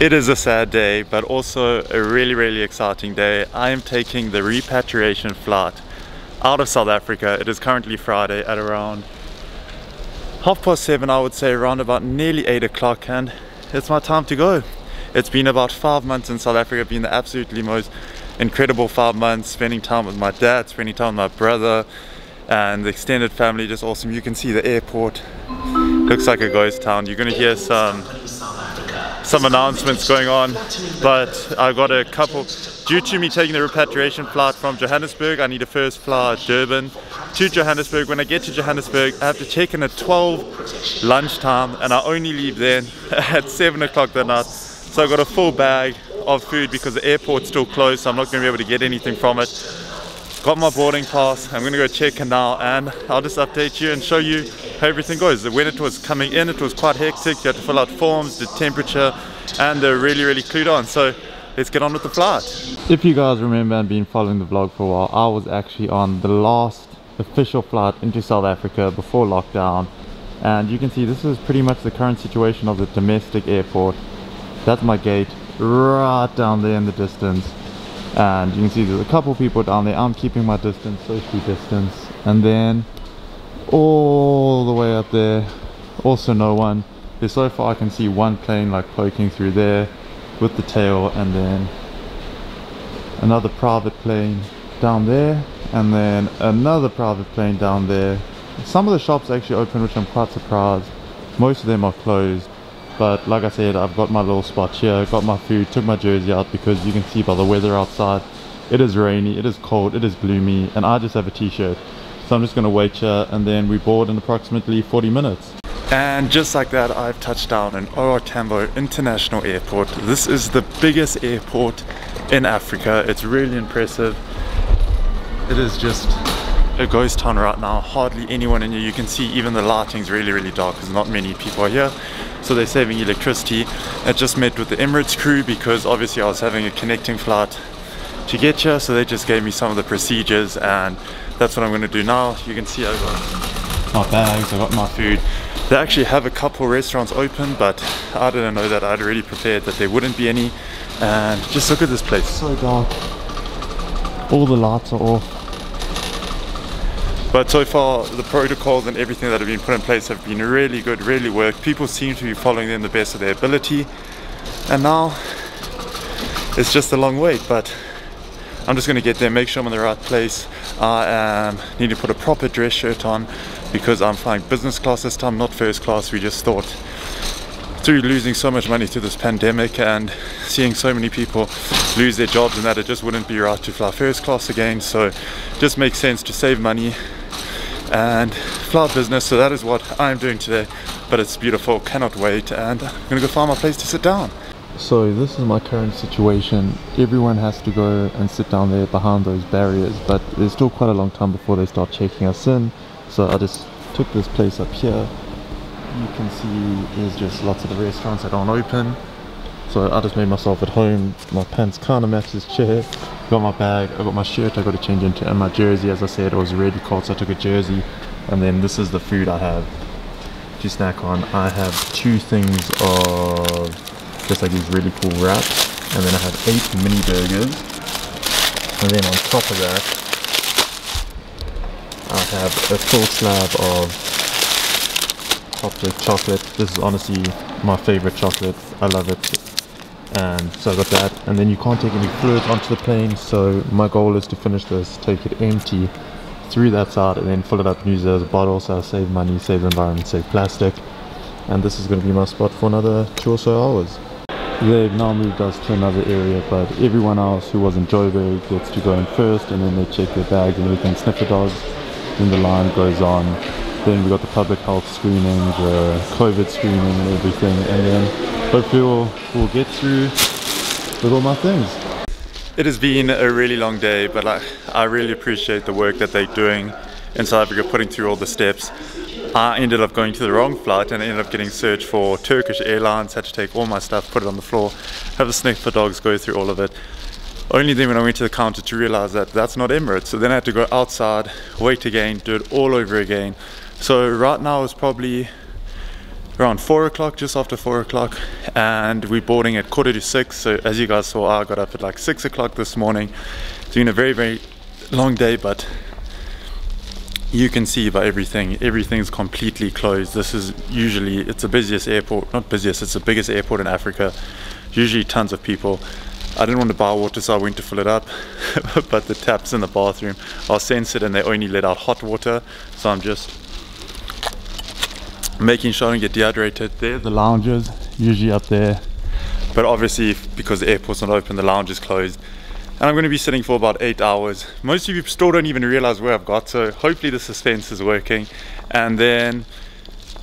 It is a sad day, but also a really exciting day. I am taking the repatriation flight out of South Africa. It is currently Friday at around 7:30, I would say, around about nearly 8 o'clock, and it's my time to go. It's been about 5 months in South Africa. It's been the absolutely most incredible 5 months, spending time with my dad, spending time with my brother and the extended family. Just awesome. You can see the airport looks like a ghost town. You're gonna hear some announcements going on, but I got a couple. Due to me taking the repatriation flight from Johannesburg, I need to first fly Durban to Johannesburg. When I get to Johannesburg, I have to check in at 12 lunchtime, and I only leave then at 7 o'clock that night. So I got a full bag of food because the airport's still closed, so I'm not going to be able to get anything from it. Got my boarding pass. I'm going to go check in now, and I'll just update you and show you how everything goes. When it was coming in, it was quite hectic. You had to fill out forms, the temperature, and they're really clued on. So let's get on with the flight. If you guys remember and been following the vlog for a while, I was actually on the last official flight into South Africa before lockdown, and you can see this is pretty much the current situation of the domestic airport. That's my gate right down there in the distance, and you can see there's a couple people down there. I'm keeping my distance, social distance, and then all the way up there also no one. There's, so far I can see one plane like poking through there with the tail, and then another private plane down there, and then another private plane down there. Some of the shops actually open, which I'm quite surprised. Most of them are closed, but like I said, I've got my little spot here, got my food, took my jersey out because you can see by the weather outside it is rainy, it is cold, it is gloomy, and I just have a t-shirt. So I'm just going to wait here, and then we board in approximately 40 minutes. And just like that, I've touched down in OR Tambo International Airport. This is the biggest airport in Africa. It's really impressive. It is just a ghost town right now. Hardly anyone in here. You can see even the lighting's really dark because not many people are here. So they're saving electricity. I just met with the Emirates crew because obviously I was having a connecting flight to get here. So they just gave me some of the procedures, and that's what I'm going to do now. You can see I got my bags, I got my food. They actually have a couple restaurants open, but I didn't know that. I'd already prepared that there wouldn't be any. And just look at this place, so dark. All the lights are off. But so far the protocols and everything that have been put in place have been really good, really worked. People seem to be following them the best of their ability. And now it's just a long wait, but I'm just going to get there, make sure I'm in the right place. I need to put a proper dress shirt on because I'm flying business class this time, not first class. We just thought, through losing so much money through this pandemic and seeing so many people lose their jobs and that, it just wouldn't be right to fly first class again. So it just makes sense to save money and fly business. So that is what I'm doing today, but it's beautiful, cannot wait, and I'm gonna go find my place to sit down. So this is my current situation. Everyone has to go and sit down there behind those barriers, but there's still quite a long time before they start checking us in. So I just took this place up here. You can see there's just lots of the restaurants that aren't open. So I just made myself at home. My pants kind of match this chair. Got my bag, I got my shirt I got to change into, and my jersey. As I said, it was really cold, so I took a jersey. And then this is the food I have to snack on. I have 2 things of just like these really cool wraps, and then I have 8 mini burgers, and then on top of that I have a full slab of Hot chocolate. This is honestly my favorite chocolate, I love it. And so I got that, and then you can't take any fluids onto the plane, so my goal is to finish this, take it empty through that side, and then fill it up and use it as a bottle, so I save money, save the environment, save plastic. And this is going to be my spot for another 2 or so hours. They've now moved us to another area, but everyone else who was in Joburg gets to go in first, and then they check their bags and everything, sniffer dogs, then the line goes on. Then we got the public health screening, the COVID screening and everything, and then hopefully we'll get through with all my things. It has been a really long day, but I really appreciate the work that they're doing in South Africa, putting through all the steps. I ended up going to the wrong flight and ended up getting searched for Turkish Airlines. Had to take all my stuff, put it on the floor, have the sniffer dogs go through all of it. Only then when I went to the counter to realize that that's not Emirates. So then I had to go outside, wait again, do it all over again. So right now is probably around 4 o'clock, just after 4 o'clock, and we're boarding at 5:45. So as you guys saw, I got up at like 6 o'clock this morning. Doing a very, very long day, but you can see by everything's completely closed. This is usually, it's the busiest airport, not busiest, it's the biggest airport in Africa. Usually tons of people. I didn't want to buy water, so I went to fill it up, but the taps in the bathroom are censored and they only let out hot water, so I'm just making sure I don't get dehydrated. There, the lounges, usually up there, but obviously because the airport's not open, the lounge is closed. And I'm going to be sitting for about 8 hours. Most of you still don't even realize where I've got, so hopefully the suspense is working. And then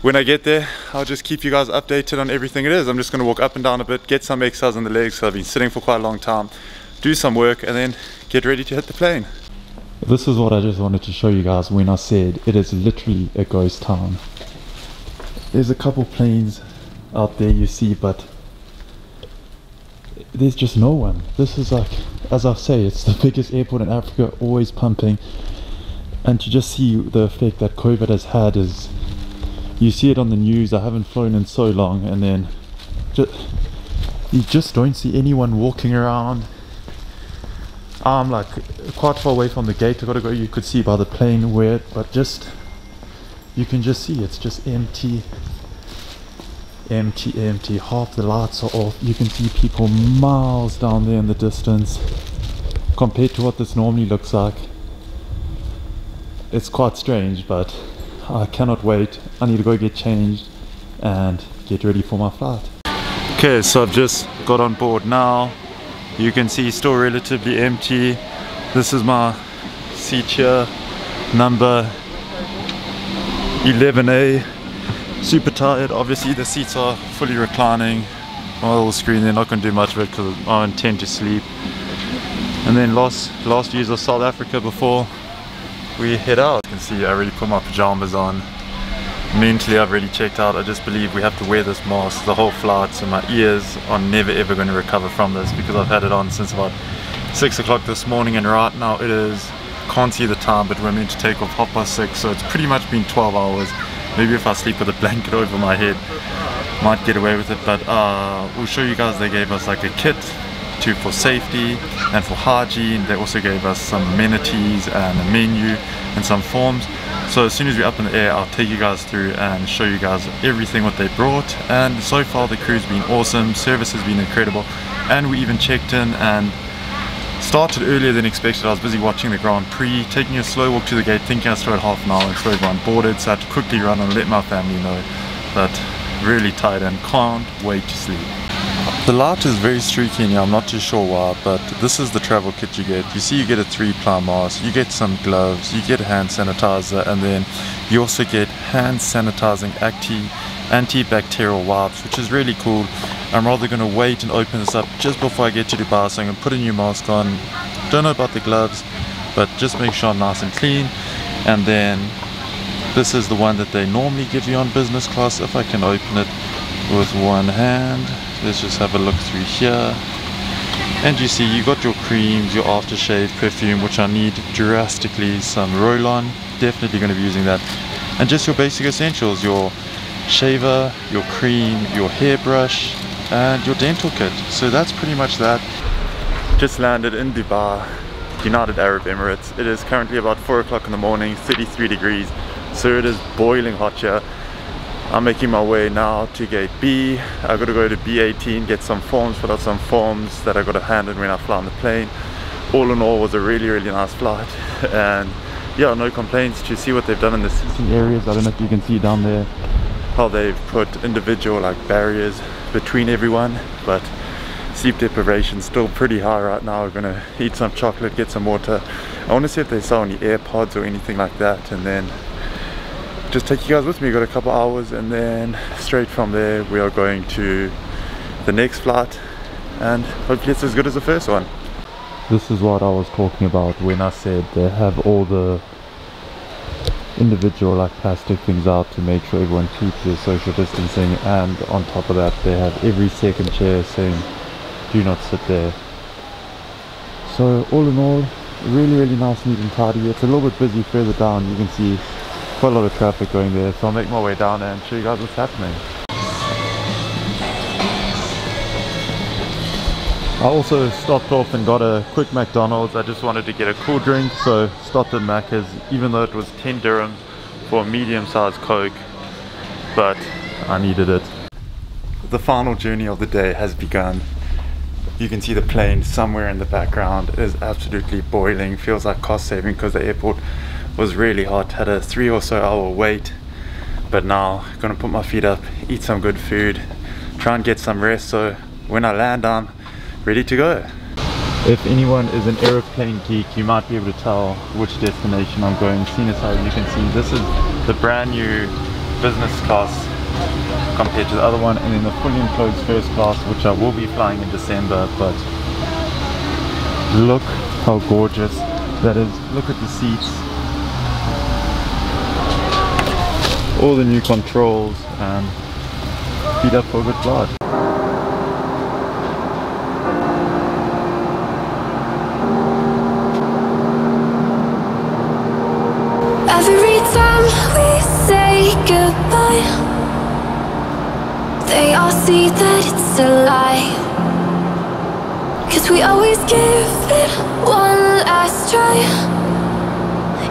when I get there, I'll just keep you guys updated on everything it is. I'm just going to walk up and down a bit, get some exercise on the legs, so I've been sitting for quite a long time, do some work, and then get ready to hit the plane. This is what I just wanted to show you guys when I said it is literally a ghost town. There's a couple planes out there you see, but there's just no one. This is like, as I say, it's the biggest airport in Africa, always pumping. And to just see the effect that COVID has had is, you see it on the news. I haven't flown in so long, and then you just don't see anyone walking around. I'm like quite far away from the gate. I gotta go, you could see by the plane where, but just, you can just see it's just empty. Empty. Half the lights are off. You can see people miles down there in the distance compared to what this normally looks like. It's quite strange, but I cannot wait. I need to go get changed and get ready for my flight. Okay, so I've just got on board now. You can see still relatively empty. This is my seat here, number 11A. Super tired. Obviously the seats are fully reclining on the little screen. They're not going to do much of it because I intend to sleep. And then last views of South Africa before we head out. You can see I already put my pajamas on. Mentally I've already checked out. I just believe we have to wear this mask the whole flight, so my ears are never ever going to recover from this, because I've had it on since about 6 o'clock this morning, and right now it is, can't see the time, but we're meant to take off 6:30, so it's pretty much been 12 hours. Maybe if I sleep with a blanket over my head, might get away with it, but we'll show you guys. They gave us like a kit for safety and for hygiene. They also gave us some amenities and a menu and some forms. So as soon as we're up in the air, I'll take you guys through and show you guys everything what they brought. And so far the crew's been awesome, service has been incredible, and we even checked in and started earlier than expected. I was busy watching the Grand Prix, taking a slow walk to the gate, thinking I still had half an hour until everyone boarded, so I had to quickly run and let my family know. But really tired and can't wait to sleep. The light is very streaky in here, I'm not too sure why, but this is the travel kit you get. You see you get a 3-ply mask, you get some gloves, you get hand sanitizer, and then you also get hand sanitizing antibacterial wipes, which is really cool. I'm rather going to wait and open this up just before I get to Dubai, so I'm going to put a new mask on. Don't know about the gloves, but just make sure I'm nice and clean. And then this is the one that they normally give you on business class. If I can open it with one hand, let's just have a look through here. And you see you got your creams, your aftershave, perfume, which I need drastically, some roll-on, definitely going to be using that, and just your basic essentials, your shaver, your cream, your hairbrush, and your dental kit. So that's pretty much that. Just landed in Dubai, United Arab Emirates. It is currently about 4 o'clock in the morning, 33 degrees, so it is boiling hot here. I'm making my way now to gate B. I got to go to B18, get some forms, fill out some forms that I got to hand in when I fly on the plane. All in all, was a really nice flight, and yeah, no complaints. To see what they've done in the seating areas, I don't know if you can see down there how they've put individual like barriers between everyone, but sleep deprivation still pretty high right now. We're gonna eat some chocolate, get some water. I want to see if they sell any AirPods or anything like that, and then just take you guys with me. We've got a couple hours, and then straight from there we are going to the next flight, and hopefully it's as good as the first one. This is what I was talking about when I said they have all the individual like plastic things out to make sure everyone keeps their social distancing, and on top of that they have every second chair saying do not sit there. So all in all, really nice, neat and tidy. It's a little bit busy further down. You can see quite a lot of traffic going there, so I'll make my way down and show you guys what's happening. I also stopped off and got a quick McDonald's. I just wanted to get a cool drink, so stopped at Macca's, even though it was 10 dirhams for a medium-sized Coke, but I needed it. The final journey of the day has begun. You can see the plane somewhere in the background. It is absolutely boiling. Feels like cost saving because the airport was really hot. Had a 3 or so hour wait, but now gonna put my feet up, eat some good food, try and get some rest, so when I land I'm ready to go. If anyone is an aeroplane geek, you might be able to tell which destination I'm going, seeing as how you can see this is the brand new business class compared to the other one, and then the fully enclosed first class, which I will be flying in December. But look how gorgeous that is. Look at the seats, all the new controls, and feet up for a good flight. Every time we say goodbye, they all see that it's a lie. 'Cause we always give it one last try.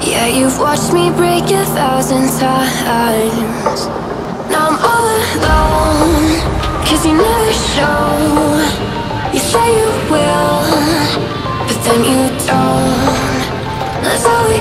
Yeah, you've watched me break 1,000 times. Now I'm all alone, 'cause you never show. You say you will, but then you don't. That's how we